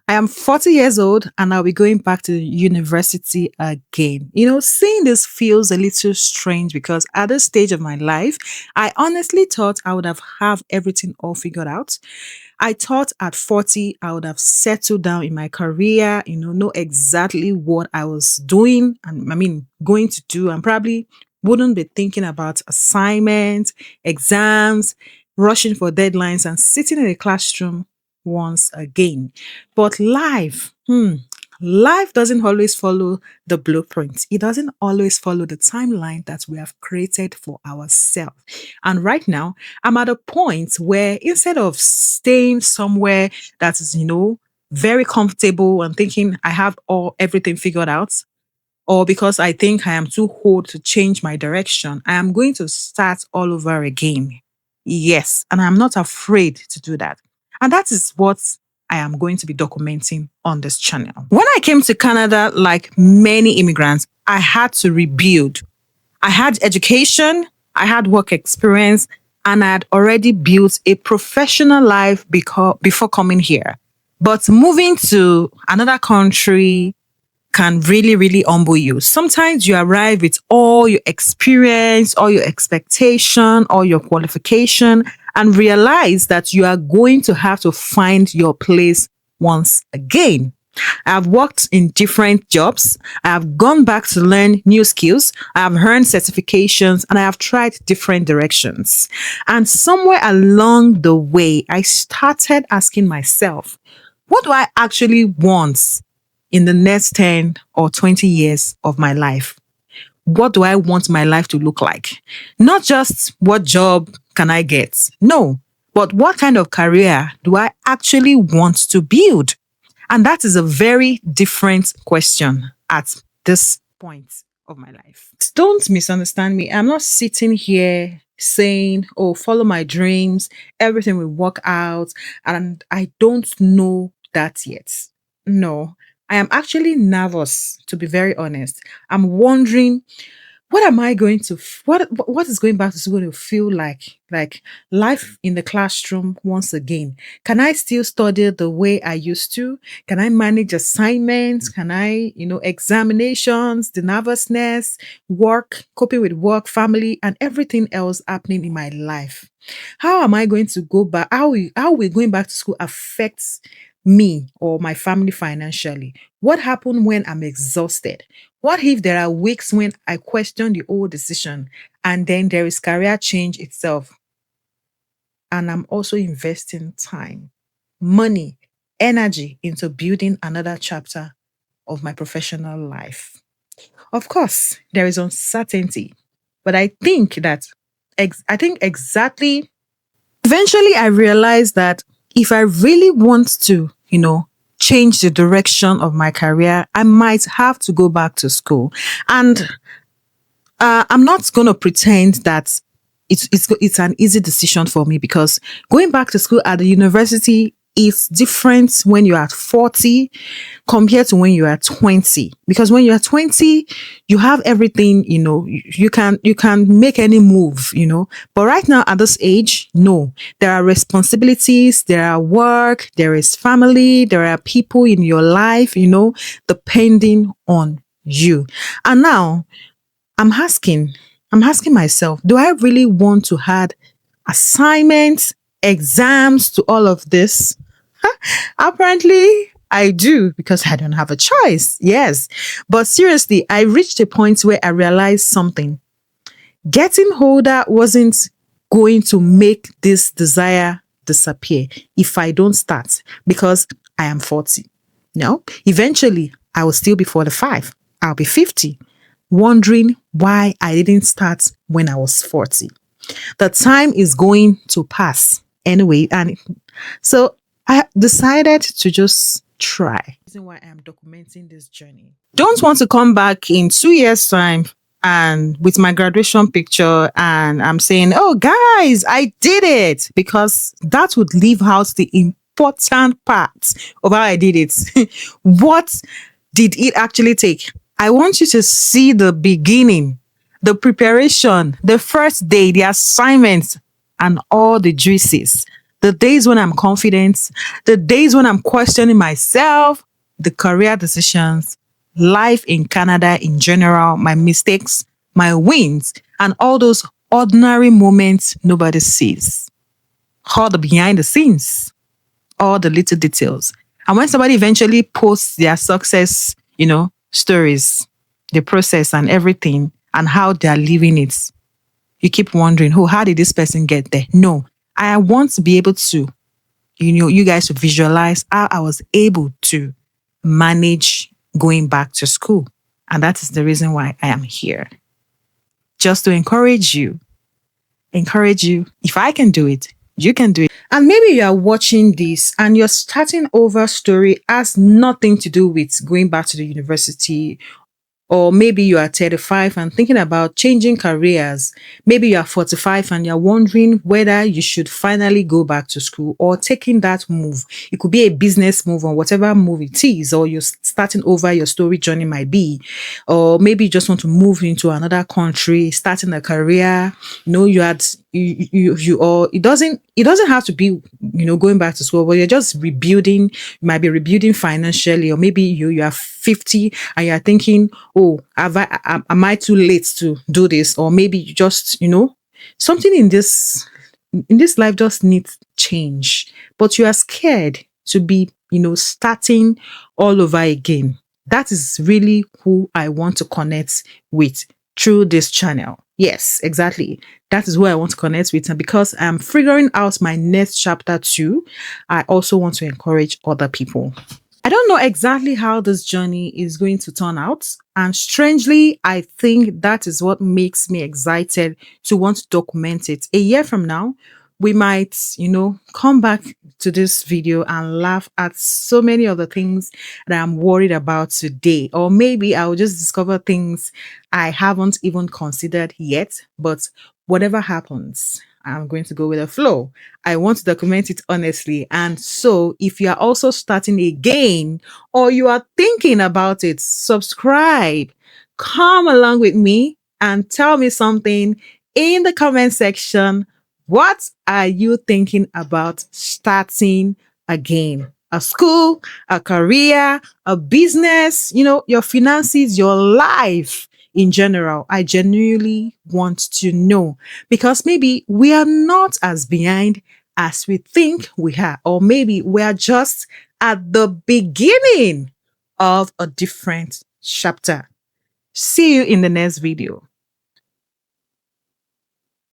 I am 40 years old and I'll be going back to university again. Seeing this feels a little strange because at this stage of my life, I honestly thought I would have everything all figured out. I thought at 40 I would have settled down in my career, know exactly what I was doing and going to do, and probably wouldn't be thinking about assignments, exams, rushing for deadlines and sitting in a classroom once again. But life doesn't always follow the blueprint. It doesn't always follow the timeline that we have created for ourselves. And right now, I'm at a point where instead of staying somewhere that is, very comfortable and thinking I have everything figured out, or because I think I am too old to change my direction, I am going to start all over again. Yes, and I'm not afraid to do that. And that is what I am going to be documenting on this channel. When I came to Canada, like many immigrants, I had to rebuild. I had education, I had work experience, and I had already built a professional life before coming here. But moving to another country can really, really humble you. Sometimes you arrive with all your experience, all your expectation, all your qualification, and realize that you are going to have to find your place once again. I've worked in different jobs. I have gone back to learn new skills. I have earned certifications and I have tried different directions. And somewhere along the way, I started asking myself, what do I actually want in the next 10 or 20 years of my life? What do I want my life to look like? Not just what job can I get? No, but what kind of career do I actually want to build? And that is a very different question at this point of my life. Don't misunderstand me. I'm not sitting here saying, oh, follow my dreams, everything will work out. And I don't know that yet. No, I am actually nervous, to be very honest. I'm wondering, what am I going to what is going back to school to feel like life in the classroom once again? Can I still study the way I used to? Can I manage assignments? Can I, examinations, the nervousness, work, coping with work, family, and everything else happening in my life? How am I going to go back? How will going back to school affect me or my family financially? What happened when I'm exhausted? What if there are weeks when I question the old decision and then there is career change itself and I'm also investing time, money, energy into building another chapter of my professional life? Of course, there is uncertainty, but I think exactly eventually I realized that if I really want to, change the direction of my career, I might have to go back to school. And I'm not going to pretend that it's an easy decision for me, because going back to school at the university is different when you're at 40 compared to when you are 20. Because when you're 20, you have everything, you can make any move, But right now at this age, no. There are responsibilities, there are work, there is family, there are people in your life, depending on you. And now I'm asking, I'm asking myself, do I really want to add assignments, exams to all of this? Apparently, I do, because I don't have a choice. Yes. But seriously, I reached a point where I realized something. Getting older wasn't going to make this desire disappear if I don't start, because I am 40. No, eventually I will still be 45. I'll be 50, wondering why I didn't start when I was 40. The time is going to pass anyway. And so I decided to just try. Reason why I am documenting this journey. Don't want to come back in 2 years' time and with my graduation picture and I'm saying, oh guys, I did it, because that would leave out the important part of how I did it. What did it actually take? I want you to see the beginning, the preparation, the first day, the assignments, and all the juices. the days when I'm confident, the days when I'm questioning myself, the career decisions, life in Canada in general, my mistakes, my wins, and all those ordinary moments nobody sees. All the behind the scenes, all the little details. And when somebody eventually posts their success, stories, the process and everything, and how they're living it, you keep wondering, oh, how did this person get there? No, I want to be able to, you guys to visualize how I was able to manage going back to school. And that is the reason why I am here. Just to encourage you. If I can do it, you can do it. And maybe you are watching this and your starting over story has nothing to do with going back to the university, or maybe you are 35 and thinking about changing careers. Maybe you are 45 and you're wondering whether you should finally go back to school or taking that move. It could be a business move or whatever move it is, or you're starting over your story journey might be. Or maybe you just want to move into another country, starting a career. You had you or it doesn't have to be going back to school, but you're just rebuilding. You might be rebuilding financially, or maybe you are 50 and you're thinking, oh, am I too late to do this? Or maybe you just, something in this life just needs change, but you are scared to be, starting all over again. That is really who I want to connect with through this channel. Yes, exactly. That is who I want to connect with. And because I'm figuring out my next chapter too, I also want to encourage other people. I don't know exactly how this journey is going to turn out. And strangely, I think that is what makes me excited to want to document it. A year from now, we might, come back to this video and laugh at so many other things that I'm worried about today. Or maybe I'll just discover things I haven't even considered yet. But whatever happens, I'm going to go with the flow. I want to document it honestly. And so, if you are also starting again or you are thinking about it, subscribe, come along with me and tell me something in the comment section. What are you thinking about starting again? A school, a career, a business, your finances, your life in general. I genuinely want to know, because maybe we are not as behind as we think we are, or maybe we are just at the beginning of a different chapter. See you in the next video.